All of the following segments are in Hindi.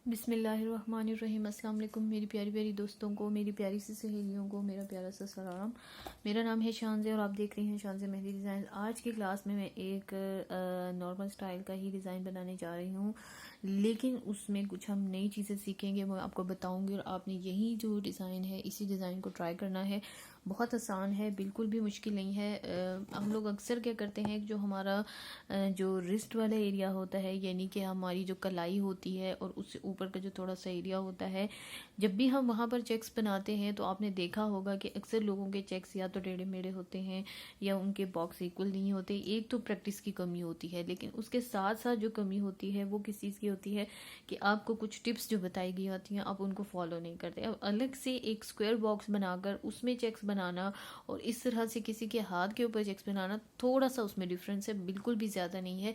बिस्मिल्लाहिर्रहमानिर्रहीम। अस्सलाम वालेकुम मेरी प्यारी प्यारी दोस्तों को, मेरी प्यारी सी सहेलियों को मेरा प्यारा सा सलाम। मेरा नाम है शानज़े और आप देख रही हैं शानज़े मेहंदी डिज़ाइन। आज की क्लास में मैं एक नॉर्मल स्टाइल का ही डिज़ाइन बनाने जा रही हूँ, लेकिन उसमें कुछ हम नई चीज़ें सीखेंगे, वो आपको बताऊँगी। और आपने यही जो डिज़ाइन है इसी डिज़ाइन को ट्राई करना है। बहुत आसान है, बिल्कुल भी मुश्किल नहीं है। हम लोग अक्सर क्या करते हैं, जो हमारा जो रिस्ट वाला एरिया होता है, यानी कि हमारी जो कलाई होती है और उससे ऊपर का जो थोड़ा सा एरिया होता है, जब भी हम वहाँ पर चेक्स बनाते हैं तो आपने देखा होगा कि अक्सर लोगों के चेक्स या तो टेढ़े मेढ़े होते हैं या उनके बॉक्स इक्वल नहीं होते। एक तो प्रैक्टिस की कमी होती है, लेकिन उसके साथ साथ जो कमी होती है वो किस चीज़ की होती है कि आपको कुछ टिप्स जो बताई गई होती हैं आप उनको फॉलो नहीं करते। अब अलग से एक स्क्वायर बॉक्स बनाकर उसमें चेक्स बनाना और इस तरह से किसी के हाथ के ऊपर चेक्स बनाना, थोड़ा सा उसमें डिफरेंस है, बिल्कुल भी ज़्यादा नहीं है।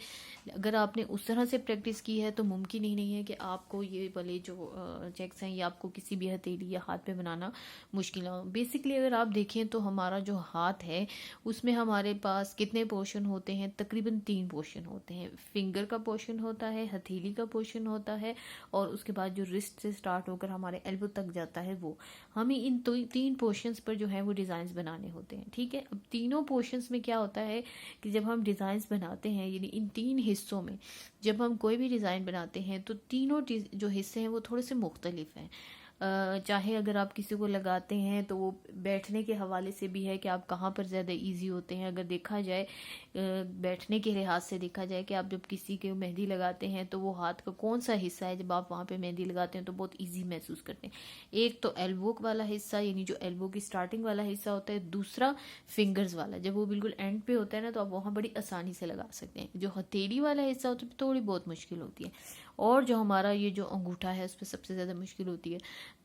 अगर आपने उस तरह से प्रैक्टिस की है तो मुमकिन ही नहीं है कि आपको ये वाले जो चेक्स हैं ये आपको किसी भी हथेली या हाथ पे बनाना मुश्किल हो। बेसिकली अगर आप देखें तो हमारा जो हाथ है उसमें हमारे पास कितने पोर्शन होते हैं? तकरीबन 3 पोर्शन होते हैं। फिंगर का पोर्शन होता है, हथेली का पोर्शन होता है और उसके बाद जो रिस्ट से स्टार्ट होकर हमारे एल्बो तक जाता है वो। हमें इन 3 पोर्शंस पर जो है वो डिज़ाइंस बनाने होते हैं, ठीक है। अब तीनों पोर्शंस में क्या होता है कि जब हम डिज़ाइंस बनाते हैं, यानी इन 3 हिस्सों में जब हम कोई भी डिज़ाइन बनाते हैं तो तीनों जो हिस्से हैं वो थोड़े से मुख्तलिफ हैं। चाहे अगर आप किसी को लगाते हैं तो वो बैठने के हवाले से भी है कि आप कहाँ पर ज़्यादा इजी होते हैं। अगर देखा जाए बैठने के लिहाज से देखा जाए कि आप जब किसी के मेहंदी लगाते हैं तो वो हाथ का कौन सा हिस्सा है जब आप वहाँ पे मेहंदी लगाते हैं तो बहुत इजी महसूस करते हैं। एक तो एल्बो वाला हिस्सा, यानी जो एल्बो की स्टार्टिंग वाला हिस्सा होता है। दूसरा फिंगर्स वाला, जब वो बिल्कुल एंड पे होता है ना तो आप वहाँ बड़ी आसानी से लगा सकते हैं। जो हथेली वाला हिस्सा होता है थोड़ी बहुत मुश्किल होती है, और जो हमारा ये जो अंगूठा है उस पर सबसे ज़्यादा मुश्किल होती है।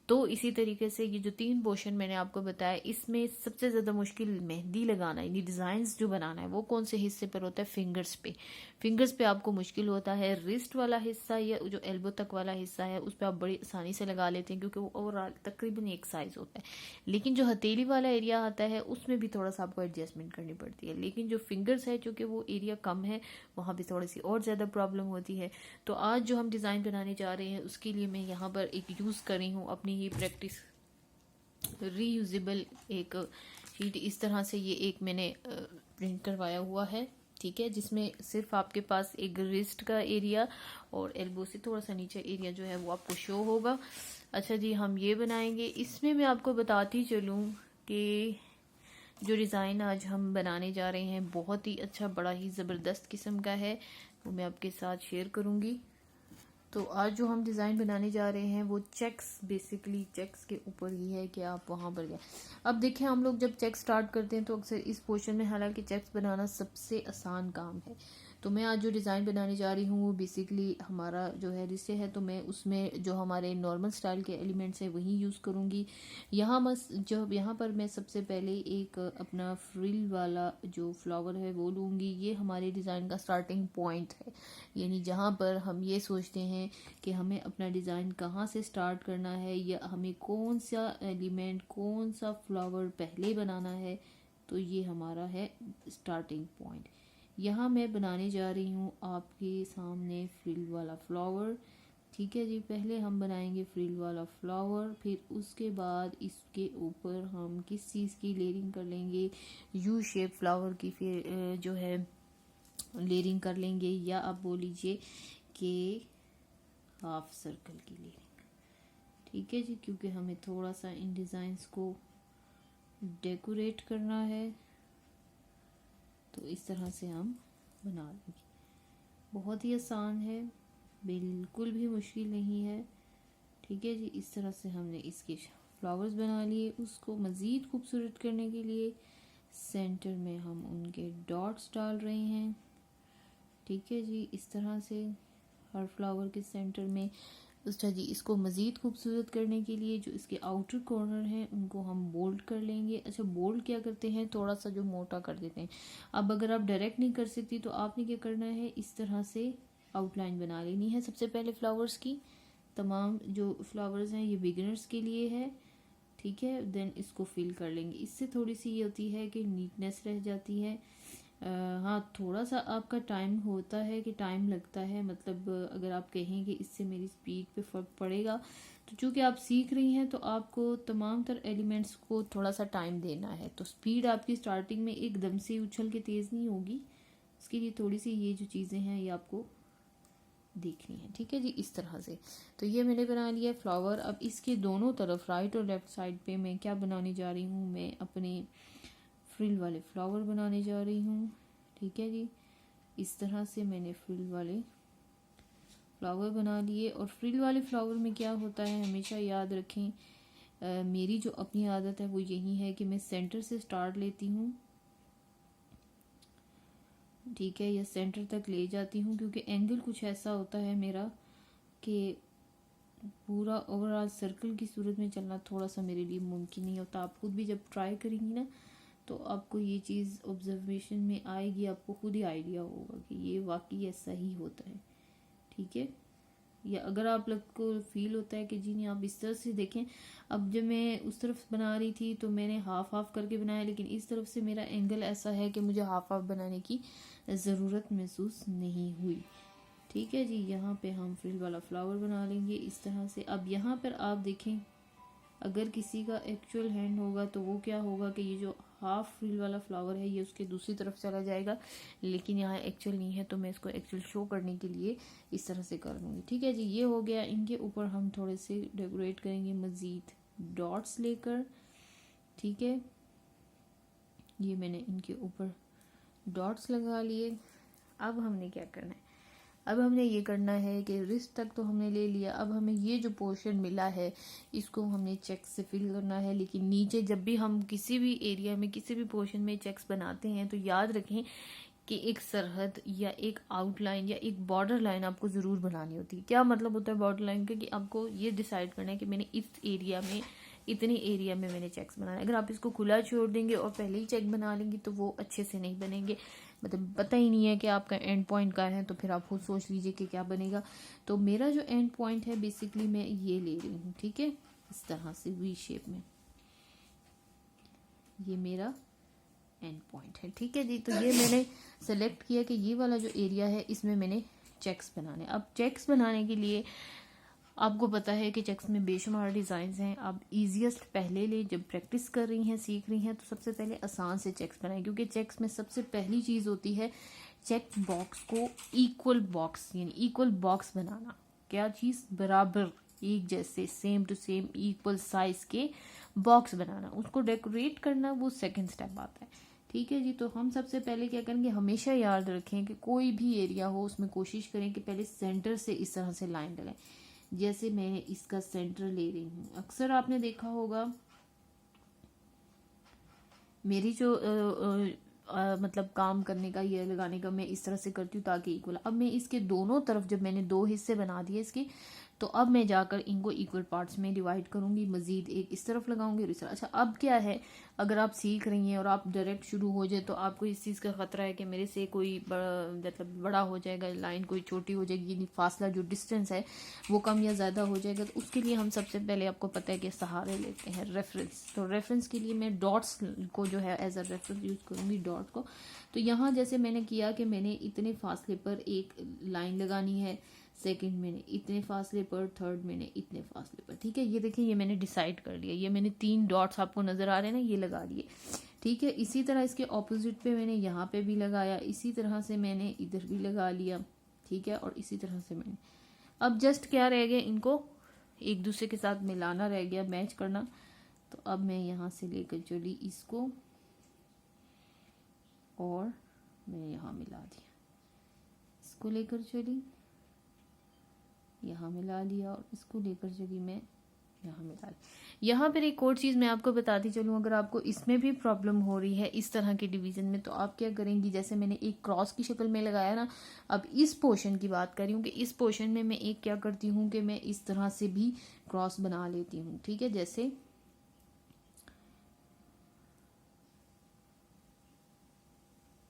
तो इसी तरीके से ये जो 3 पोर्शन मैंने आपको बताया, इसमें सबसे ज़्यादा मुश्किल मेहंदी लगाना यानी डिज़ाइंस जो बनाना है वो कौन से हिस्से पर होता है? फिंगर्स पे। फिंगर्स पे आपको मुश्किल होता है। रिस्ट वाला हिस्सा या जो एल्बो तक वाला हिस्सा है उस पर आप बड़ी आसानी से लगा लेते हैं क्योंकि वो ओवरऑल तकरीबन एक साइज़ होता है। लेकिन जो हथेली वाला एरिया आता है उसमें भी थोड़ा सा आपको एडजस्टमेंट करनी पड़ती है। लेकिन जो फिंगर्स है चूँकि वो एरिया कम है, वहाँ पर थोड़ी सी और ज़्यादा प्रॉब्लम होती है। तो आज जो हम डिज़ाइन बनाने जा रहे हैं उसके लिए मैं यहाँ पर एक यूज़ कर रही हूँ अपनी ही प्रैक्टिस रीयूजेबल एक शीट। इस तरह से ये एक मैंने प्रिंट करवाया हुआ है, ठीक है, जिसमें सिर्फ आपके पास एक रिस्ट का एरिया और एल्बो से थोड़ा सा नीचे एरिया जो है वो आपको शो होगा। अच्छा जी, हम ये बनाएंगे। इसमें मैं आपको बताती चलूँ कि जो डिज़ाइन आज हम बनाने जा रहे हैं बहुत ही अच्छा, बड़ा ही ज़बरदस्त किस्म का है, वो मैं आपके साथ शेयर करूँगी। तो आज जो हम डिज़ाइन बनाने जा रहे हैं वो चेक्स, बेसिकली चेक्स के ऊपर ही है कि आप वहाँ पर गए। अब देखें, हम लोग जब चेक स्टार्ट करते हैं तो अक्सर इस पोर्शन में, हालांकि चेक्स बनाना सबसे आसान काम है, तो मैं आज जो डिज़ाइन बनाने जा रही हूँ वो बेसिकली हमारा जो है रिश्ते है, तो मैं उसमें जो हमारे नॉर्मल स्टाइल के एलिमेंट्स हैं वही यूज़ करूँगी। यहाँ पर मैं सबसे पहले एक अपना फ्रिल वाला जो फ्लावर है वो लूँगी। ये हमारे डिज़ाइन का स्टार्टिंग पॉइंट है, यानी जहाँ पर हम ये सोचते हैं कि हमें अपना डिज़ाइन कहाँ से स्टार्ट करना है या हमें कौन सा एलिमेंट, कौन सा फ्लावर पहले बनाना है, तो ये हमारा है स्टार्टिंग पॉइंट। यहाँ मैं बनाने जा रही हूँ आपके सामने फ्रिल वाला फ्लावर, ठीक है जी। पहले हम बनाएंगे फ्रिल वाला फ्लावर, फिर उसके बाद इसके ऊपर हम किस चीज़ की लेयरिंग कर लेंगे? यू शेप फ्लावर की फिर जो है लेयरिंग कर लेंगे, या आप बोल लीजिए कि हाफ सर्कल की लेयरिंग, ठीक है जी, क्योंकि हमें थोड़ा सा इन डिज़ाइंस को डेकोरेट करना है। तो इस तरह से हम बना लेंगे। बहुत ही आसान है, बिल्कुल भी मुश्किल नहीं है, ठीक है जी। इस तरह से हमने इसके फ्लावर्स बना लिए। उसको मज़ीद खूबसूरत करने के लिए सेंटर में हम उनके डॉट्स डाल रहे हैं, ठीक है जी। इस तरह से हर फ्लावर के सेंटर में। अच्छा जी, इसको मज़ीद खूबसूरत करने के लिए जो इसके आउटर कॉर्नर हैं उनको हम बोल्ड कर लेंगे। अच्छा, बोल्ड क्या करते हैं, थोड़ा सा जो मोटा कर देते हैं। अब अगर आप डायरेक्ट नहीं कर सकती तो आपने क्या करना है, इस तरह से आउटलाइन बना लेनी है सबसे पहले फ्लावर्स की। तमाम जो फ्लावर्स हैं ये बिगिनर्स के लिए है, ठीक है। देन इसको फिल कर लेंगे। इससे थोड़ी सी ये होती है कि नीटनेस रह जाती है। हाँ, थोड़ा सा आपका टाइम होता है कि टाइम लगता है, मतलब अगर आप कहें कि इससे मेरी स्पीड पे फ़र्क पड़ेगा, तो चूँकि आप सीख रही हैं तो आपको तमाम तर एलिमेंट्स को थोड़ा सा टाइम देना है। तो स्पीड आपकी स्टार्टिंग में एकदम से उछल के तेज़ नहीं होगी, उसके लिए थोड़ी सी ये जो चीज़ें हैं ये आपको देखनी है। ठीक है जी, इस तरह से। तो ये मैंने बना लिया फ्लावर। अब इसके दोनों तरफ राइट और लेफ़्ट साइड पे मैं क्या बनाने जा रही हूँ, मैं अपने फ्रिल वाले फ्लावर बनाने जा रही हूँ। ठीक है जी, इस तरह से मैंने फ्रिल वाले फ्लावर बना लिए। और फ्रिल वाले फ्लावर में क्या होता है, हमेशा याद रखें, मेरी जो अपनी आदत है वो यही है कि मैं सेंटर से स्टार्ट लेती हूँ, ठीक है, या सेंटर तक ले जाती हूँ, क्योंकि एंगल कुछ ऐसा होता है मेरा कि पूरा ओवरऑल सर्कल की सूरत में चलना थोड़ा सा मेरे लिए मुमकिन नहीं होता। आप खुद भी जब ट्राई करेंगी ना तो आपको ये चीज़ ऑब्जर्वेशन में आएगी, आपको खुद ही आइडिया होगा कि ये वाकई ऐसा ही होता है। ठीक है, या अगर आप लोग को फील होता है कि जी नहीं आप इस तरफ से देखें, अब जब मैं उस तरफ बना रही थी तो मैंने हाफ हाफ करके बनाया, लेकिन इस तरफ से मेरा एंगल ऐसा है कि मुझे हाफ हाफ बनाने की ज़रूरत महसूस नहीं हुई। ठीक है जी, यहाँ पे हम फ्रिल वाला फ्लावर बना लेंगे इस तरह से। अब यहाँ पर आप देखें, अगर किसी का एक्चुअल हैंड होगा तो वो क्या होगा कि ये जो हाफ फ्रिल वाला फ्लावर है ये उसके दूसरी तरफ चला जाएगा, लेकिन यहाँ एक्चुअल नहीं है तो मैं इसको एक्चुअल शो करने के लिए इस तरह से कर दूँगी। ठीक है जी, ये हो गया। इनके ऊपर हम थोड़े से डेकोरेट करेंगे मज़ीद डॉट्स लेकर। ठीक है, ये मैंने इनके ऊपर डॉट्स लगा लिए। अब हमने क्या करना है, अब हमने ये करना है कि रिस्ट तक तो हमने ले लिया, अब हमें ये जो पोर्शन मिला है इसको हमने चेक्स से फिल करना है। लेकिन नीचे जब भी हम किसी भी एरिया में किसी भी पोर्शन में चेक्स बनाते हैं तो याद रखें कि एक सरहद या एक आउटलाइन या एक बॉर्डर लाइन आपको ज़रूर बनानी होती है। क्या मतलब होता है बॉर्डर लाइन का, कि आपको ये डिसाइड करना है कि मैंने इस एरिया में इतने एरिया में मैंने चेक्स बनाना है। अगर आप इसको खुला छोड़ देंगे और पहले ही चेक बना लेंगे तो वो अच्छे से नहीं बनेंगे, मतलब पता ही नहीं है कि आपका एंड पॉइंट क्या है, तो फिर आप खुद सोच लीजिए कि क्या बनेगा। तो मेरा जो एंड पॉइंट है बेसिकली मैं ये ले रही हूँ। ठीक है, इस तरह से वी शेप में ये मेरा एंड पॉइंट है। ठीक है जी, तो ये मैंने सेलेक्ट किया कि ये वाला जो एरिया है इसमें मैंने चेक्स बनाने। अब चेक्स बनाने के लिए आपको पता है कि चेक्स में बेशुमार डिज़ाइंस हैं। आप इजीएस्ट पहले ले, जब प्रैक्टिस कर रही हैं सीख रही हैं तो सबसे पहले आसान से चेक्स बनाएं, क्योंकि चेक्स में सबसे पहली चीज़ होती है चेक बॉक्स को इक्वल बॉक्स यानी इक्वल बॉक्स बनाना। क्या चीज़, बराबर एक जैसे same to same equal size के बॉक्स बनाना, उसको डेकोरेट करना वो सेकंड स्टेप आता है। ठीक है जी, तो हम सबसे पहले क्या करेंगे, हमेशा याद रखें कि कोई भी एरिया हो उसमें कोशिश करें कि पहले सेंटर से इस तरह से लाइन लगाएं। जैसे मैं इसका सेंटर ले रही हूँ, अक्सर आपने देखा होगा मेरी जो मतलब काम करने का ये लगाने का मैं इस तरह से करती हूँ ताकि इक्वल। अब मैं इसके दोनों तरफ जब मैंने दो हिस्से बना दिए इसके, तो अब मैं जाकर इनको इक्वल पार्ट्स में डिवाइड करूंगी, मजीद एक इस तरफ लगाऊंगी और इस तरफ। अच्छा, अब क्या है, अगर आप सीख रही हैं और आप डायरेक्ट शुरू हो जाए तो आपको इस चीज़ का खतरा है कि मेरे से कोई मतलब बड़ा हो जाएगा, लाइन कोई छोटी हो जाएगी, यानी फासला जो डिस्टेंस है वो कम या ज़्यादा हो जाएगा। तो उसके लिए हम सबसे पहले, आपको पता है कि सहारे लेते हैं रेफरेंस। तो रेफरेंस के लिए मैं डॉट्स को जो है एज अ रेफरेंस यूज़ करूँगी, डॉट को। तो यहाँ जैसे मैंने किया कि मैंने इतने फासले पर एक लाइन लगानी है, सेकंड मैंने इतने फासले पर, थर्ड मैंने इतने फासले पर। ठीक है, ये देखिए ये मैंने डिसाइड कर लिया, ये मैंने 3 डॉट्स आपको नज़र आ रहे हैं ना, ये लगा लिए। ठीक है, इसी तरह इसके ऑपोजिट पे मैंने यहाँ पे भी लगाया, इसी तरह से मैंने इधर भी लगा लिया। ठीक है, और इसी तरह से मैंने, अब जस्ट क्या रह गया, इनको एक दूसरे के साथ मिलाना रह गया, मैच करना। तो अब मैं यहाँ से लेकर चली इसको और मैं यहाँ मिला दिया, इसको लेकर चली यहाँ मिला लिया और इसको लेकर चली मैं यहाँ मिला ली। यहाँ पर एक और चीज़ मैं आपको बताती चलूँ, अगर आपको इसमें भी प्रॉब्लम हो रही है इस तरह के डिवीज़न में, तो आप क्या करेंगी, जैसे मैंने एक क्रॉस की शक्ल में लगाया ना, अब इस पोर्शन की बात कर रही हूँ कि इस पोर्शन में मैं एक क्या करती हूँ कि मैं इस तरह से भी क्रॉस बना लेती हूँ। ठीक है, जैसे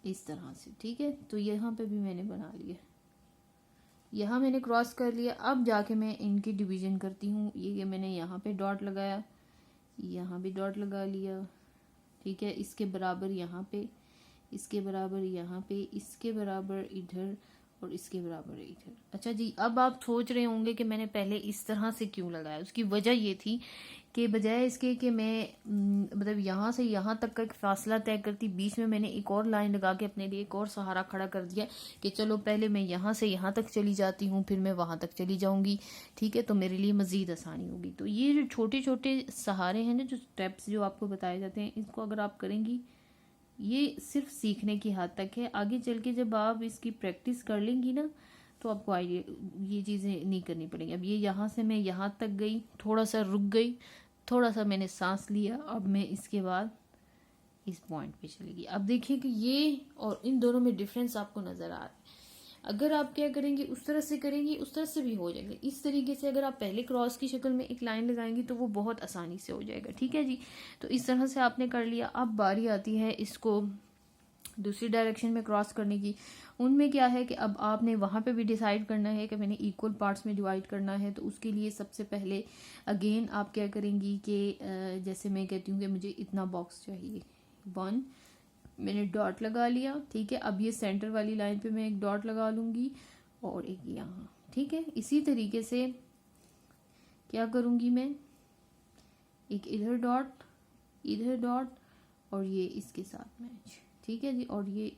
इस तरह से। ठीक है, तो यहाँ पे भी मैंने बना लिया, यहाँ मैंने क्रॉस कर लिया। अब जाके मैं इनकी डिवीज़न करती हूँ, ये मैंने यहाँ पे डॉट लगाया, यहाँ भी डॉट लगा लिया। ठीक है, इसके बराबर यहाँ पे, इसके बराबर यहाँ पे, इसके बराबर इधर और इसके बराबर इधर। अच्छा जी, अब आप सोच रहे होंगे कि मैंने पहले इस तरह से क्यों लगाया। उसकी वजह ये थी कि बजाय इसके कि मैं मतलब यहाँ से यहाँ तक का एक फासला तय करती, बीच में मैंने एक और लाइन लगा के अपने लिए एक और सहारा खड़ा कर दिया कि चलो पहले मैं यहाँ से यहाँ तक चली जाती हूँ, फिर मैं वहाँ तक चली जाऊँगी, ठीक है, तो मेरे लिए मज़ीद आसानी होगी। तो ये जो छोटे छोटे सहारे हैं ना, जो स्टेप्स जो आपको बताए जाते हैं, इसको अगर आप करेंगी, ये सिर्फ सीखने की हद तक है। आगे चल के जब आप इसकी प्रैक्टिस कर लेंगी ना, तो आपको आइडिया ये चीज़ें नहीं करनी पड़ेंगी। अब ये यहाँ से मैं यहाँ तक गई, थोड़ा सा रुक गई, थोड़ा सा मैंने सांस लिया, अब मैं इसके बाद इस पॉइंट पे चली गई। अब देखिए कि ये और इन दोनों में डिफरेंस आपको नज़र आ रहा है। अगर आप क्या करेंगे, उस तरह से करेंगी, उस तरह से भी हो जाएगा। इस तरीके से अगर आप पहले क्रॉस की शक्ल में एक लाइन लगाएंगी तो वो बहुत आसानी से हो जाएगा, ठीक है जी। तो इस तरह से आपने कर लिया। अब बारी आती है इसको दूसरी डायरेक्शन में क्रॉस करने की। उनमें क्या है कि अब आपने वहाँ पे भी डिसाइड करना है कि मैंने इक्वल पार्ट्स में डिवाइड करना है। तो उसके लिए सबसे पहले अगेन आप क्या करेंगी कि जैसे मैं कहती हूँ कि मुझे इतना बॉक्स चाहिए, 1 मैंने डॉट लगा लिया, ठीक है। अब ये सेंटर वाली लाइन पे मैं एक डॉट लगा लूँगी और एक यहाँ, ठीक है। इसी तरीके से क्या करूँगी मैं, एक इधर डॉट और ये इसके साथ मैच, ठीक है जी, और ये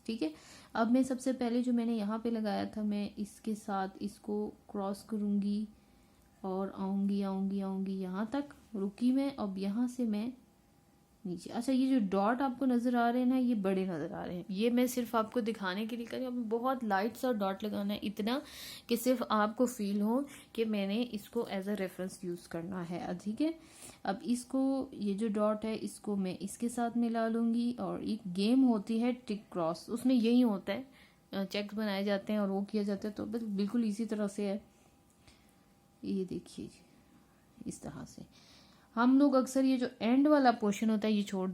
ठीक है। अब मैं सबसे पहले जो मैंने यहाँ पे लगाया था, मैं इसके साथ इसको क्रॉस करूँगी और आऊँगी यहाँ तक, रुकी मैं। अब यहाँ से मैं नीचे। अच्छा, ये जो डॉट आपको नज़र आ रहे हैं ना, ये बड़े नज़र आ रहे हैं। ये मैं सिर्फ आपको दिखाने के लिए कर रही हूँ। बहुत लाइट सा डॉट लगाना है, इतना कि सिर्फ आपको फील हो कि मैंने इसको एज अ रेफरेंस यूज़ करना है, ठीक है। अब इसको, ये जो डॉट है, इसको मैं इसके साथ मिला लूँगी। और एक गेम होती है टिक क्रॉस, उसमें यही होता है, चेक्स बनाए जाते हैं और वो किया जाता है। तो बस बिल्कुल इसी तरह से है, ये देखिए इस तरह से। हम लोग अक्सर ये जो एंड वाला पोर्शन होता है ये छोड़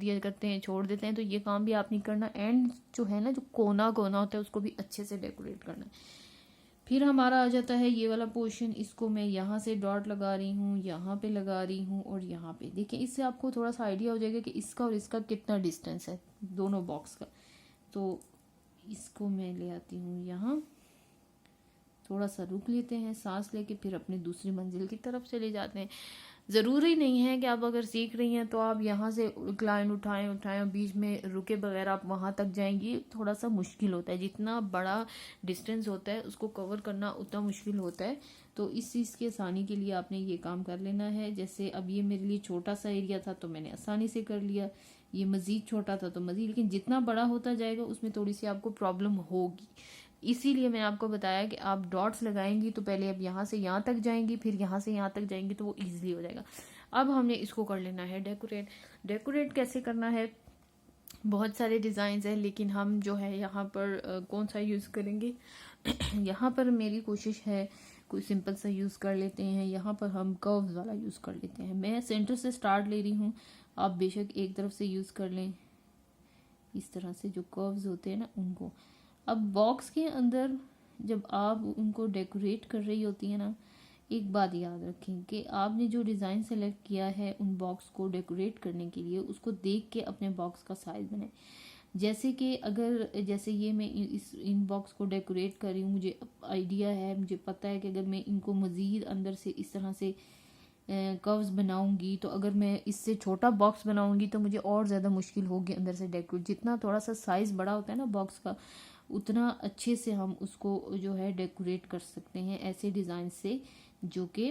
देते हैं। तो ये काम भी आप नहीं करना। एंड जो है ना, जो कोना होता है, उसको भी अच्छे से डेकोरेट करना है। फिर हमारा आ जाता है ये वाला पोर्शन। इसको मैं यहाँ से डॉट लगा रही हूँ, यहाँ पे लगा रही हूँ और यहाँ पे। देखिए, इससे आपको थोड़ा सा आइडिया हो जाएगा कि इसका और इसका कितना डिस्टेंस है, दोनों बॉक्स का। तो इसको मैं ले आती हूँ यहाँ, थोड़ा सा रुक लेते हैं, सांस लेके फिर अपनी दूसरी मंजिल की तरफ चले जाते हैं। ज़रूरी नहीं है कि आप अगर सीख रही हैं तो आप यहाँ से क्लाइन उठाएं बीच में रुके बगैर आप वहाँ तक जाएंगी। थोड़ा सा मुश्किल होता है, जितना बड़ा डिस्टेंस होता है उसको कवर करना उतना मुश्किल होता है। तो इस चीज़ की आसानी के लिए आपने ये काम कर लेना है। जैसे अब ये मेरे लिए छोटा सा एरिया था तो मैंने आसानी से कर लिया, ये मज़ीद छोटा था तो मज़ीद, लेकिन जितना बड़ा होता जाएगा उसमें थोड़ी सी आपको प्रॉब्लम होगी। इसीलिए मैंने आपको बताया कि आप डॉट्स लगाएंगी तो पहले अब यहाँ से यहाँ तक जाएंगी, फिर यहाँ से यहाँ तक जाएंगी, तो वो ईजिली हो जाएगा। अब हमने इसको कर लेना है डेकोरेट कैसे करना है, बहुत सारे डिज़ाइंस हैं, लेकिन हम जो है यहाँ पर कौन सा यूज़ करेंगे यहाँ पर मेरी कोशिश है कोई सिंपल सा यूज़ कर लेते हैं। यहाँ पर हम कर्व्स वाला यूज़ कर लेते हैं। मैं सेंटर से स्टार्ट ले रही हूँ, आप बेशक एक तरफ से यूज़ कर लें, इस तरह से जो कर्व्स होते हैं ना उनको। अब बॉक्स के अंदर जब आप उनको डेकोरेट कर रही होती हैं ना, एक बात याद रखें कि आपने जो डिज़ाइन सेलेक्ट किया है उन बॉक्स को डेकोरेट करने के लिए, उसको देख के अपने बॉक्स का साइज़ बनाएं। जैसे कि अगर जैसे ये मैं इन बॉक्स को डेकोरेट कर रही हूँ, मुझे आइडिया है, मुझे पता है कि अगर मैं इनको मज़ीद अंदर से इस तरह से कर्व्स बनाऊंगी, तो अगर मैं इससे छोटा बॉक्स बनाऊंगी तो मुझे और ज़्यादा मुश्किल होगी अंदर से डेकोरेट। जितना थोड़ा सा साइज़ बड़ा होता है ना बॉक्स का, उतना अच्छे से हम उसको जो है डेकोरेट कर सकते हैं ऐसे डिज़ाइन से जो कि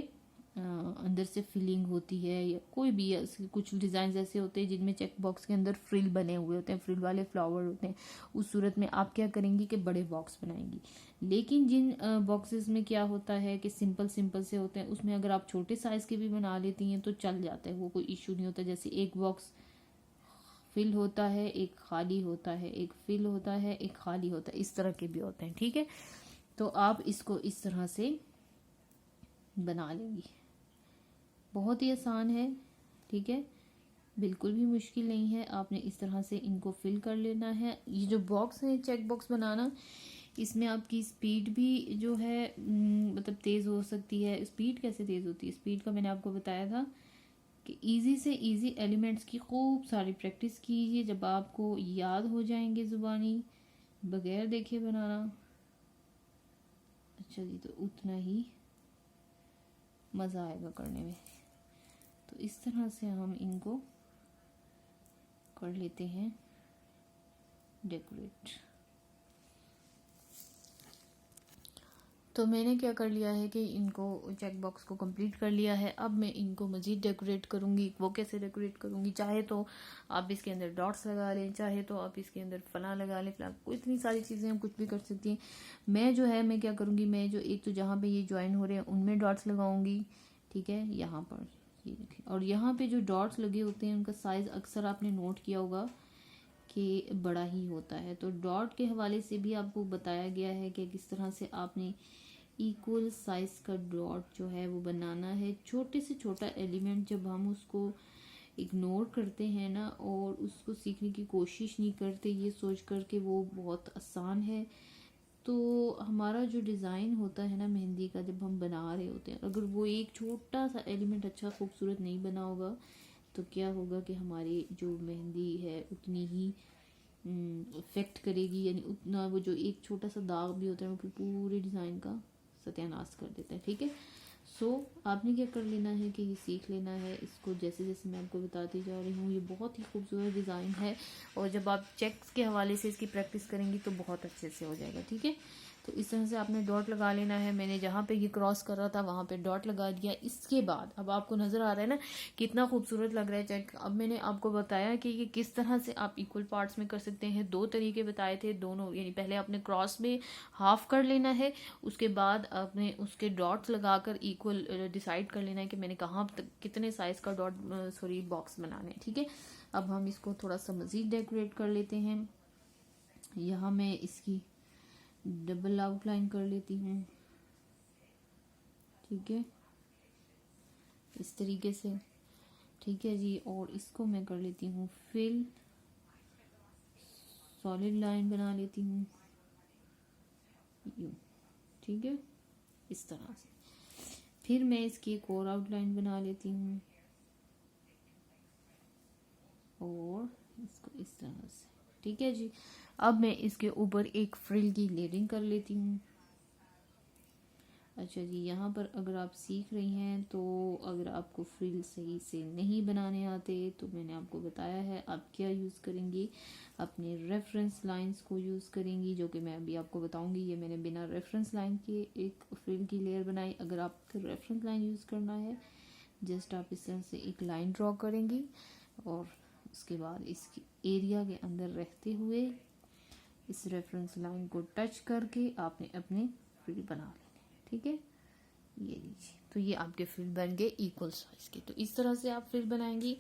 अंदर से फिलिंग होती है। या कोई भी कुछ डिज़ाइन ऐसे होते हैं जिनमें चेक बॉक्स के अंदर फ्रिल बने हुए होते हैं, फ्रिल वाले फ्लावर होते हैं। उस सूरत में आप क्या करेंगी कि बड़े बॉक्स बनाएंगी। लेकिन जिन बॉक्सेस में क्या होता है कि सिंपल से होते हैं, उसमें अगर आप छोटे साइज़ के भी बना लेती हैं तो चल जाता है, वो कोई इशू नहीं होता। जैसे एक बॉक्स फिल होता है, एक खाली होता है, एक फिल होता है, एक खाली होता है, इस तरह के भी होते हैं, ठीक है। तो आप इसको इस तरह से बना लेंगी, बहुत ही आसान है, ठीक है, बिल्कुल भी मुश्किल नहीं है। आपने इस तरह से इनको फिल कर लेना है। ये जो बॉक्स है चेक बॉक्स बनाना, इसमें आपकी स्पीड भी जो है मतलब तेज़ हो सकती है। स्पीड कैसे तेज़ होती है, स्पीड का मैंने आपको बताया था कि इजी से इजी एलिमेंट्स की खूब सारी प्रैक्टिस कीजिए, जब आपको याद हो जाएंगे ज़ुबानी बगैर देखे बनाना। अच्छा जी, तो उतना ही मज़ा आएगा करने में। तो इस तरह से हम इनको कर लेते हैं डेकोरेट। तो मैंने क्या कर लिया है कि इनको चेक बॉक्स को कंप्लीट कर लिया है। अब मैं इनको मज़ीद डेकोरेट करूँगी। वो कैसे डेकोरेट करूँगी, चाहे तो आप इसके अंदर डॉट्स लगा लें, चाहे तो आप इसके अंदर फना लगा लें, फ्लावर को, इतनी सारी चीज़ें हम कुछ भी कर सकती हैं। मैं जो है मैं क्या करूँगी, मैं जो एक तो जहाँ पे ये ज्वाइन हो रहे हैं उनमें डॉट्स लगाऊँगी, ठीक है, यहाँ पर ये देखें। और यहाँ पे जो डॉट्स लगे होते हैं उनका साइज़ अक्सर आपने नोट किया होगा कि बड़ा ही होता है। तो डॉट के हवाले से भी आपको बताया गया है कि किस तरह से आपने इक्वल साइज का डॉट जो है वो बनाना है। छोटे से छोटा एलिमेंट जब हम उसको इग्नोर करते हैं ना और उसको सीखने की कोशिश नहीं करते ये सोच कर के वो बहुत आसान है, तो हमारा जो डिज़ाइन होता है ना मेहंदी का, जब हम बना रहे होते हैं, अगर वो एक छोटा सा एलिमेंट अच्छा खूबसूरत नहीं बना होगा तो क्या होगा कि हमारी जो मेहंदी है उतनी ही इफेक्ट करेगी, यानी उतना वो जो एक छोटा सा दाग भी होता है वो फिर पूरे डिज़ाइन का सत्यानाश कर देता है, ठीक है। सो आपने क्या कर लेना है कि ये सीख लेना है इसको, जैसे जैसे मैं आपको बताती जा रही हूँ। ये बहुत ही खूबसूरत डिज़ाइन है और जब आप चेक्स के हवाले से इसकी प्रैक्टिस करेंगी तो बहुत अच्छे से हो जाएगा, ठीक है। तो इस तरह से आपने डॉट लगा लेना है। मैंने जहाँ पे ये क्रॉस कर रहा था वहाँ पे डॉट लगा दिया। इसके बाद अब आपको नज़र आ रहा है ना कितना खूबसूरत लग रहा है चेक। अब मैंने आपको बताया कि ये किस तरह से आप इक्वल पार्ट्स में कर सकते हैं। 2 तरीके बताए थे, दोनों, यानी पहले आपने क्रॉस में हाफ कर लेना है, उसके बाद आपने उसके डॉट्स लगाकर इक्वल डिसाइड कर लेना है कि मैंने कहाँ तक कितने साइज का बॉक्स बनाने हैं, ठीक है। अब हम इसको थोड़ा सा मज़ीद डेकोरेट कर लेते हैं। यहाँ मैं इसकी डबल आउटलाइन कर लेती हूँ, ठीक है, इस तरीके से, ठीक है जी। और इसको मैं कर लेती हूँ फिल, सॉलिड लाइन बना लेती हूँ यूँ, ठीक है, इस तरह से। फिर मैं इसकी एक और आउटलाइन बना लेती हूँ और इसको इस तरह से, ठीक है जी। अब मैं इसके ऊपर एक फ्रिल की लेयरिंग कर लेती हूँ। अच्छा जी, यहाँ पर अगर आप सीख रही हैं तो अगर आपको फ्रिल सही से नहीं बनाने आते तो मैंने आपको बताया है आप क्या यूज़ करेंगी, अपने रेफरेंस लाइंस को यूज़ करेंगी, जो कि मैं अभी आपको बताऊंगी। ये मैंने बिना रेफरेंस लाइन के एक फ्रिल की लेयर बनाई। अगर आपको रेफरेंस लाइन यूज़ करना है, जस्ट आप इस तरह से एक लाइन ड्रॉ करेंगी और उसके बाद इसकी एरिया के अंदर रहते हुए इस रेफरेंस लाइन को टच करके आपने अपने फ्रिल बना लेने, ठीक है। ये लीजिए, तो ये आपके फ्रिल बन गए इक्वल साइज के। तो इस तरह से आप फ्रिल बनाएंगी।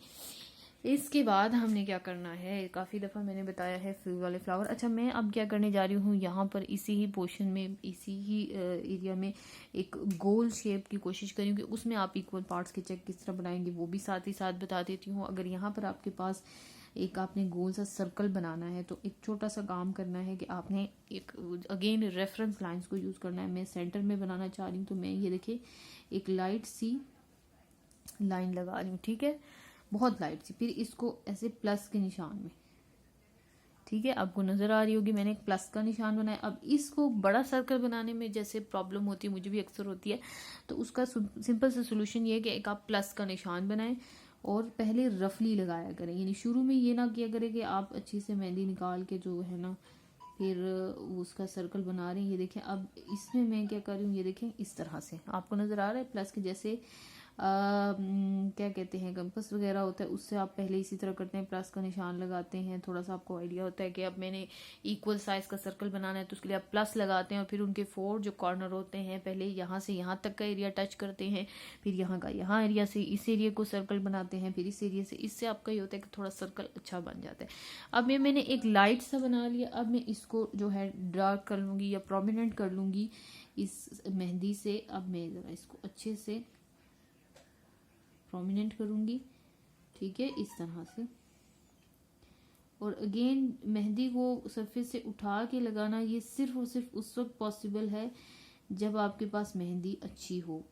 इसके बाद हमने क्या करना है, काफ़ी दफ़ा मैंने बताया है फ्रिल वाले फ्लावर। अच्छा, मैं अब क्या करने जा रही हूँ, यहाँ पर इसी ही पोर्शन में, इसी ही एरिया में एक गोल शेप की कोशिश करूँगी। उसमें आप इक्वल पार्ट्स के चेक किस तरह बनाएंगे वो भी साथ ही साथ बता देती हूँ। अगर यहाँ पर आपके पास एक आपने गोल सा सर्कल बनाना है तो एक छोटा सा काम करना है कि आपने एक अगेन रेफरेंस लाइंस को यूज़ करना है। मैं सेंटर में बनाना चाह रही हूँ तो मैं ये देखिए एक लाइट सी लाइन लगा रही हूँ, ठीक है, बहुत लाइट सी। फिर इसको ऐसे प्लस के निशान में, ठीक है, आपको नज़र आ रही होगी मैंने एक प्लस का निशान बनाया। अब इसको बड़ा सर्कल बनाने में जैसे प्रॉब्लम होती है, मुझे भी अक्सर होती है, तो उसका सिंपल सा सोल्यूशन ये है कि एक आप प्लस का निशान बनाएं और पहले रफली लगाया करें। यानी शुरू में ये ना किया करें कि आप अच्छी से मेहंदी निकाल के जो है ना फिर उसका सर्कल बना रहे हैं। ये देखें, अब इसमें मैं क्या कर रही हूँ, ये देखें इस तरह से आपको नज़र आ रहा है प्लस के जैसे क्या कहते हैं कंपास वगैरह होता है, उससे आप पहले इसी तरह करते हैं, प्लस का निशान लगाते हैं। थोड़ा सा आपको आइडिया होता है कि अब मैंने इक्वल साइज का सर्कल बनाना है तो उसके लिए आप प्लस लगाते हैं और फिर उनके 4 जो कॉर्नर होते हैं पहले यहाँ से यहाँ तक का एरिया टच करते हैं, फिर यहाँ का यहाँ एरिया से इस एरिया को सर्कल बनाते हैं, फिर इस एरिया से, इससे आपका ये होता है कि थोड़ा सर्कल अच्छा बन जाता है। अब मैंने एक लाइट सा बना लिया। अब मैं इसको जो है डार्क कर लूँगी या प्रोमिनेंट कर लूँगी इस मेहंदी से। अब मैं ज़रा इसको अच्छे से प्रोमिनेंट करूँगी, ठीक है, इस तरह से। और अगेन मेहंदी को सरफेस से उठा के लगाना ये सिर्फ और सिर्फ उस वक्त पॉसिबल है जब आपके पास मेहंदी अच्छी हो,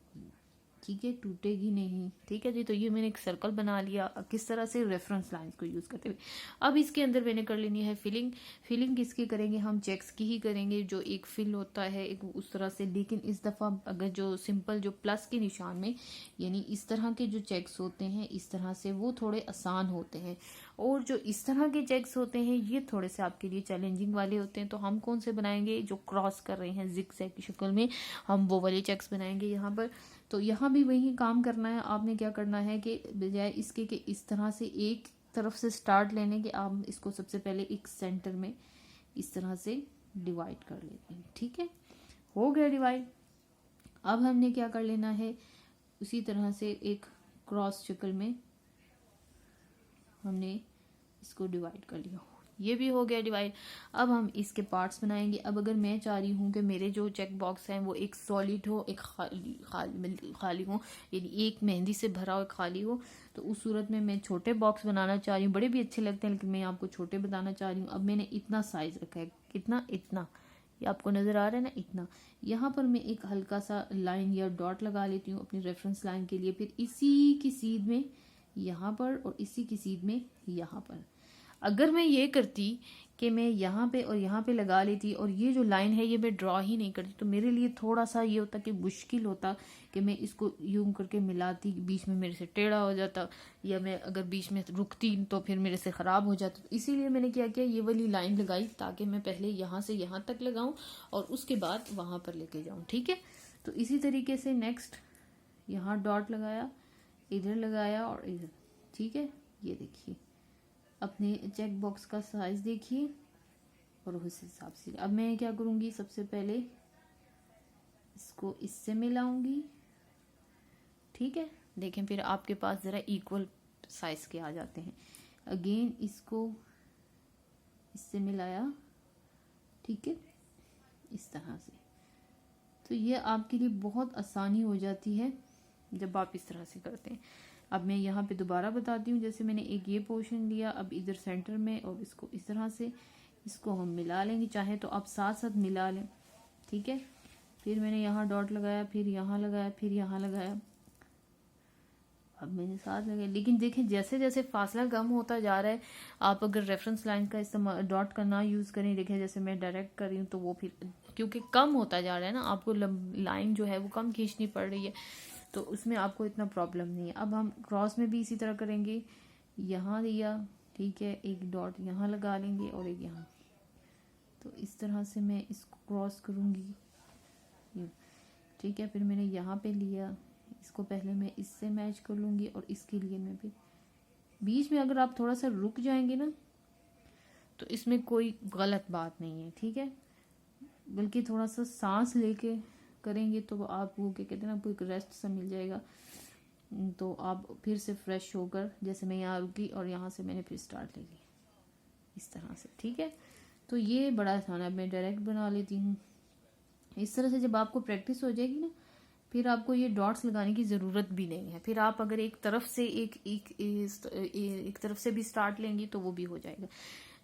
ठीक है, टूटेगी नहीं। ठीक है जी, तो ये मैंने एक सर्कल बना लिया किस तरह से, रेफरेंस लाइंस को यूज़ करते हुए। अब इसके अंदर मैंने कर लेनी है फिलिंग। फिलिंग किसकी करेंगे हम, चेक्स की ही करेंगे, जो एक फिल होता है एक उस तरह से। लेकिन इस दफ़ा अगर जो सिंपल जो प्लस के निशान में यानी इस तरह के जो चेक्स होते हैं इस तरह से, वो थोड़े आसान होते हैं। और जो इस तरह के चेक्स होते हैं ये थोड़े से आपके लिए चैलेंजिंग वाले होते हैं। तो हम कौन से बनाएंगे, जो क्रॉस कर रहे हैं जिगजैग की शक्ल में, हम वो वाले चेक्स बनाएंगे यहाँ पर। तो यहाँ भी वही काम करना है। आपने क्या करना है कि बजाय इसके कि इस तरह से एक तरफ से स्टार्ट लेने के, आप इसको सबसे पहले एक सेंटर में इस तरह से डिवाइड कर लेते हैं। ठीक है, हो गया डिवाइड। अब हमने क्या कर लेना है, उसी तरह से एक क्रॉस शक्ल में हमने इसको डिवाइड कर लिया, ये भी हो गया डिवाइड। अब हम इसके पार्ट्स बनाएंगे। अब अगर मैं चाह रही हूँ कि मेरे जो चेक बॉक्स हैं वो एक सॉलिड हो, एक खाली हो, यानी एक मेहंदी से भरा हो, एक खाली हो, तो उस सूरत में मैं छोटे बॉक्स बनाना चाह रही हूँ। बड़े भी अच्छे लगते हैं लेकिन मैं आपको छोटे बताना चाह रही हूँ। अब मैंने इतना साइज रखा है, कितना, इतना, ये आपको नज़र आ रहा है ना, इतना। यहाँ पर मैं एक हल्का सा लाइन या डॉट लगा लेती हूँ अपनी रेफरेंस लाइन के लिए। फिर इसी की सीध में यहाँ पर और इसी की सीध में यहाँ पर। अगर मैं ये करती कि मैं यहाँ पे और यहाँ पे लगा लेती और ये जो लाइन है ये मैं ड्रॉ ही नहीं करती, तो मेरे लिए थोड़ा सा ये होता कि मुश्किल होता कि मैं इसको यूं करके मिलाती, बीच में मेरे से टेढ़ा हो जाता, या मैं अगर बीच में रुकती तो फिर मेरे से ख़राब हो जाता। तो इसीलिए मैंने क्या किया, ये वाली लाइन लगाई ताकि मैं पहले यहाँ से यहाँ तक लगाऊँ और उसके बाद वहाँ पर लेके जाऊँ। ठीक है, तो इसी तरीके से नेक्स्ट यहाँ डॉट लगाया, इधर लगाया और इधर। ठीक है, ये देखिए अपने चेक बॉक्स का साइज देखिए और उस हिसाब से अब मैं क्या करूँगी, सबसे पहले इसको इससे मिलाऊंगी। ठीक है, देखें फिर आपके पास ज़रा इक्वल साइज के आ जाते हैं। अगेन इसको इससे मिलाया, ठीक है, इस तरह से। तो ये आपके लिए बहुत आसानी हो जाती है जब आप इस तरह से करते हैं। अब मैं यहाँ पे दोबारा बताती हूँ, जैसे मैंने एक ये पोर्शन लिया, अब इधर सेंटर में, और इसको इस तरह से इसको हम मिला लेंगे। चाहे तो आप साथ साथ मिला लें। ठीक है, फिर मैंने यहाँ डॉट लगाया, फिर यहाँ लगाया, फिर यहाँ लगाया, अब मैंने साथ लगाया। लेकिन देखें जैसे जैसे फासला कम होता जा रहा है, आप अगर रेफरेंस लाइन का इस्तेमाल डॉट का ना यूज़ करें, देखें जैसे मैं डायरेक्ट कर रही हूँ तो वो फिर क्योंकि कम होता जा रहा है ना, आपको लाइन जो है वो कम खींचनी पड़ रही है, तो उसमें आपको इतना प्रॉब्लम नहीं है। अब हम क्रॉस में भी इसी तरह करेंगे, यहाँ दिया, ठीक है, एक डॉट यहाँ लगा लेंगे और एक यहाँ। तो इस तरह से मैं इसको क्रॉस करूँगी। ठीक है, फिर मैंने यहाँ पे लिया, इसको पहले मैं इससे मैच कर लूँगी और इसके लिए मैं फिर बीच में अगर आप थोड़ा सा रुक जाएंगे ना तो इसमें कोई गलत बात नहीं है। ठीक है, बल्कि थोड़ा सा सांस लेके करेंगे तो आपको क्या कहते हैं ना, आपको एक रेस्ट सा मिल जाएगा, तो आप फिर से फ्रेश होकर, जैसे मैं यहाँ रुकी और यहाँ से मैंने फिर स्टार्ट ले ली इस तरह से। ठीक है, तो ये बड़ा आसान है। अब मैं डायरेक्ट बना लेती हूँ इस तरह से। जब आपको प्रैक्टिस हो जाएगी ना, फिर आपको ये डॉट्स लगाने की ज़रूरत भी नहीं है। फिर आप अगर एक तरफ से एक तरफ से भी स्टार्ट लेंगी तो वो भी हो जाएगा।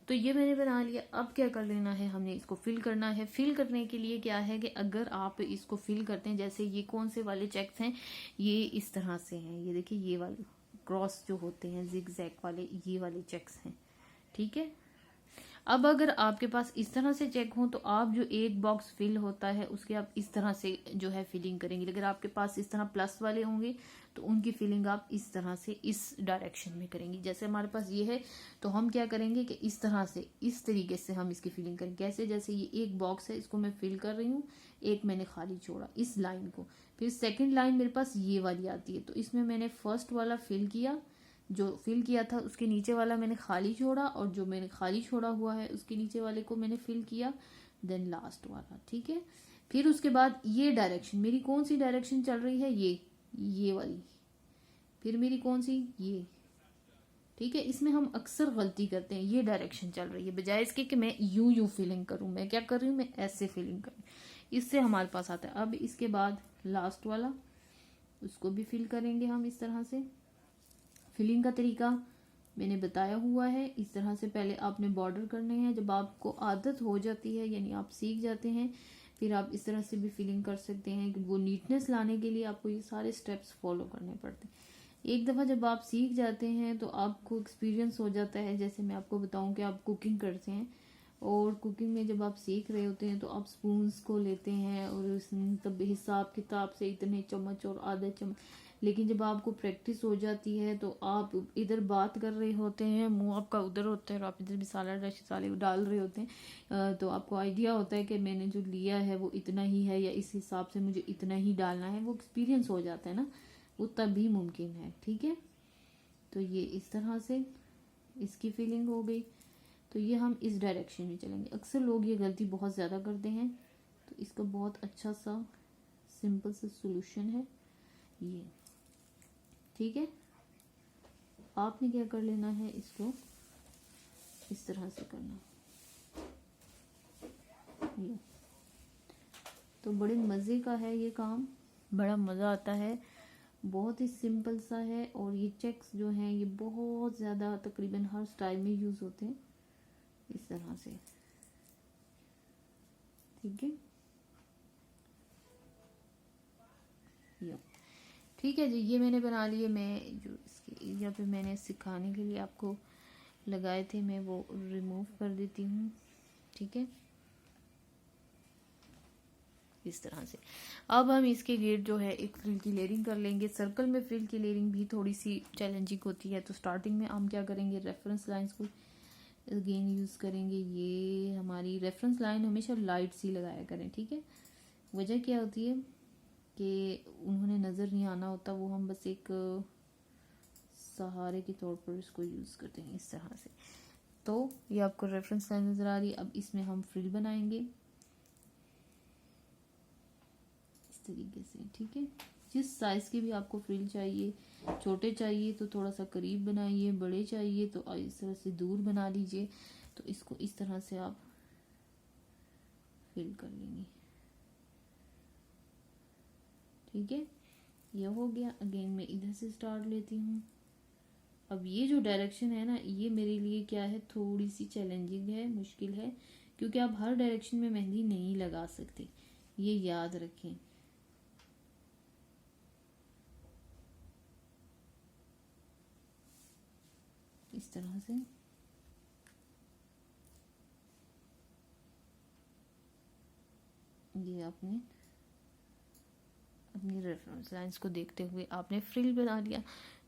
तो ये मैंने बना लिया। अब क्या कर लेना है, हमने इसको फिल करना है। फिल करने के लिए क्या है कि अगर आप इसको फिल करते हैं, जैसे ये कौन से वाले चेक्स हैं, ये इस तरह से हैं, ये देखिए ये वाले क्रॉस जो होते हैं जिगजैग वाले, ये वाले चेक्स हैं। ठीक है, अब अगर आपके पास इस तरह से चेक हो तो आप जो एक बॉक्स फिल होता है उसके आप इस तरह से जो है फिलिंग करेंगे। अगर आपके पास इस तरह प्लस वाले होंगे तो उनकी फिलिंग आप इस तरह से इस डायरेक्शन में करेंगी। जैसे हमारे पास ये है तो हम क्या करेंगे कि इस तरह से, इस तरीके से हम इसकी फिलिंग करेंगे। कैसे, जैसे ये एक बॉक्स है, इसको मैं फिल कर रही हूँ, एक मैंने खाली छोड़ा इस लाइन को, फिर सेकेंड लाइन मेरे पास ये वाली आती है, तो इसमें मैंने फर्स्ट वाला फिल किया, जो फिल किया था उसके नीचे वाला मैंने खाली छोड़ा, और जो मैंने खाली छोड़ा हुआ है उसके नीचे वाले को मैंने फिल किया, देन लास्ट वाला। ठीक है, फिर उसके बाद ये डायरेक्शन, मेरी कौन सी डायरेक्शन चल रही है, ये वाली, फिर मेरी कौन सी, ये। ठीक है, इसमें हम अक्सर गलती करते हैं, ये डायरेक्शन चल रही है, बजाय इसके कि मैं यूं फिलिंग करूं, मैं क्या कर रही हूँ, मैं ऐसे फिलिंग करूँ, इससे हमारे पास आता है। अब इसके बाद लास्ट वाला, उसको भी फिल करेंगे हम इस तरह से। फिलिंग का तरीका मैंने बताया हुआ है, इस तरह से पहले आपने बॉर्डर करने हैं। जब आपको आदत हो जाती है, यानी आप सीख जाते हैं, फिर आप इस तरह से भी फिलिंग कर सकते हैं कि वो नीटनेस लाने के लिए आपको ये सारे स्टेप्स फॉलो करने पड़ते हैं। एक दफ़ा जब आप सीख जाते हैं तो आपको एक्सपीरियंस हो जाता है। जैसे मैं आपको बताऊं कि आप कुकिंग करते हैं और कुकिंग में जब आप सीख रहे होते हैं तो आप स्पून्स को लेते हैं और उस तब हिसाब किताब से इतने चम्मच और आधे चम्मच, लेकिन जब आपको प्रैक्टिस हो जाती है तो आप इधर बात कर रहे होते हैं, मुंह आपका उधर होता है और आप इधर मसाले डाल रहे होते हैं, तो आपको आइडिया होता है कि मैंने जो लिया है वो इतना ही है या इस हिसाब से मुझे इतना ही डालना है। वो एक्सपीरियंस हो जाता है ना, वो तभी मुमकिन है। ठीक है, तो ये इस तरह से इसकी फीलिंग हो गई। तो ये हम इस डायरेक्शन में चलेंगे। अक्सर लोग ये गलती बहुत ज़्यादा करते हैं, तो इसका बहुत अच्छा सा सिंपल सा सॉल्यूशन है ये। ठीक है, आपने क्या कर लेना है, इसको इस तरह से करना ये। तो बड़े मज़े का है ये काम, बड़ा मज़ा आता है, बहुत ही सिंपल सा है। और ये चेक्स जो हैं ये बहुत ज़्यादा तकरीबन हर स्टाइल में यूज़ होते हैं इस तरह से। ठीक है, ये ठीक है जी, ये मैंने बना लिए। मैं जो इसके या फिर मैंने सिखाने के लिए आपको लगाए थे मैं वो रिमूव कर देती हूँ। ठीक है, इस तरह से। अब हम इसके गेट जो है एक फ्रिल की लेयरिंग कर लेंगे। सर्कल में फ्रिल की लेयरिंग भी थोड़ी सी चैलेंजिंग होती है। तो स्टार्टिंग में हम क्या करेंगे, रेफरेंस लाइंस को अगेन यूज़ करेंगे। ये हमारी रेफरेंस लाइन हमेशा लाइट सी लगाया करें। ठीक है, वजह क्या होती है कि उन्होंने नज़र नहीं आना होता, वो हम बस एक सहारे के तौर पर इसको यूज़ करते हैं इस तरह से। तो ये आपको रेफरेंस लाइन नज़र आ रही है। अब इसमें हम फ्रिल बनाएंगे इस तरीके से। ठीक है, जिस साइज़ की भी आपको फ्रिल चाहिए, छोटे चाहिए तो थोड़ा सा करीब बनाइए, बड़े चाहिए तो इस तरह से दूर बना लीजिए। तो इसको इस तरह से आप फिल कर लेंगे। ठीक है, यह हो गया। अगेन मैं इधर से स्टार्ट लेती हूँ। अब ये जो डायरेक्शन है ना, ये मेरे लिए क्या है, थोड़ी सी चैलेंजिंग है, मुश्किल है, क्योंकि आप हर डायरेक्शन में मेहंदी नहीं लगा सकते, ये याद रखें। इस तरह से ये आपने अपनी रेफरेंस लाइंस को देखते हुए आपने फ्रिल बना लिया।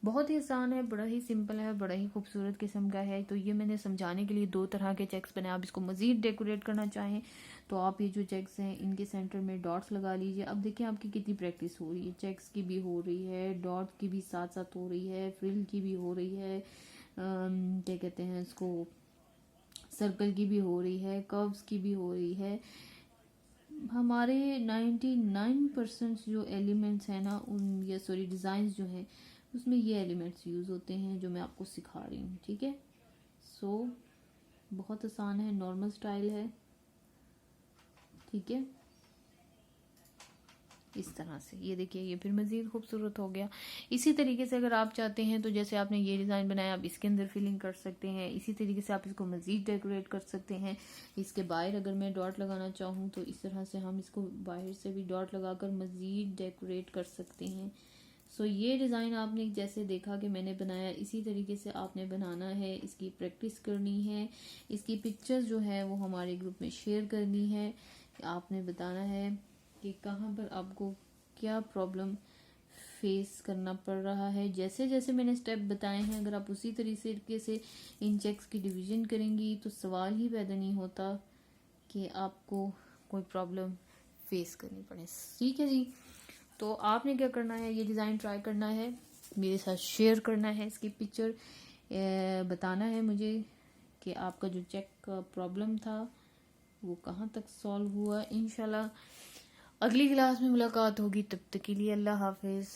बहुत ही आसान है, बड़ा ही सिंपल है, बड़ा ही खूबसूरत किस्म का है। तो ये मैंने समझाने के लिए दो तरह के चेक्स बनाए। आप इसको मज़ीद डेकोरेट करना चाहें तो आप ये जो चेक्स हैं इनके सेंटर में डॉट्स लगा लीजिए। अब देखिए आपकी कितनी प्रैक्टिस हो रही है, चेक्स की भी हो रही है, डॉट की भी साथ साथ हो रही है, फ्रिल की भी हो रही है, क्या कहते हैं इसको, सर्कल की भी हो रही है, कर्व्स की भी हो रही है। हमारे 99% जो एलिमेंट्स हैं ना, उन या सॉरी डिज़ाइंस जो हैं उसमें ये एलिमेंट्स यूज़ होते हैं जो मैं आपको सिखा रही हूँ। ठीक है, सो बहुत आसान है, नॉर्मल स्टाइल है। ठीक है, इस तरह से ये देखिए, ये फिर मज़ीद खूबसूरत हो गया। इसी तरीके से अगर आप चाहते हैं तो जैसे आपने ये डिज़ाइन बनाया, आप इसके अंदर फिलिंग कर सकते हैं। इसी तरीके से आप इसको मज़ीद डेकोरेट कर सकते हैं। इसके बाहर अगर मैं डॉट लगाना चाहूँ तो इस तरह से हम इसको बाहर से भी डॉट लगाकर मज़ीद डेकोरेट कर सकते हैं। सो ये डिज़ाइन आपने जैसे देखा कि मैंने बनाया, इसी तरीके से आपने बनाना है। इसकी प्रैक्टिस करनी है, इसकी पिक्चर्स जो है वो हमारे ग्रुप में शेयर करनी है। आपने बताना है कि कहाँ पर आपको क्या प्रॉब्लम फेस करना पड़ रहा है। जैसे जैसे मैंने स्टेप बताए हैं, अगर आप उसी तरीके से इन चेक्स की डिवीज़न करेंगी तो सवाल ही पैदा नहीं होता कि आपको कोई प्रॉब्लम फेस करनी पड़े। ठीक है जी, तो आपने क्या करना है, ये डिज़ाइन ट्राई करना है, मेरे साथ शेयर करना है, इसकी पिक्चर बताना है मुझे कि आपका जो चेक का प्रॉब्लम था वो कहाँ तक सॉल्व हुआ। इंशाल्लाह अगली क्लास में मुलाकात होगी, तब तक के लिए अल्लाह हाफिज़।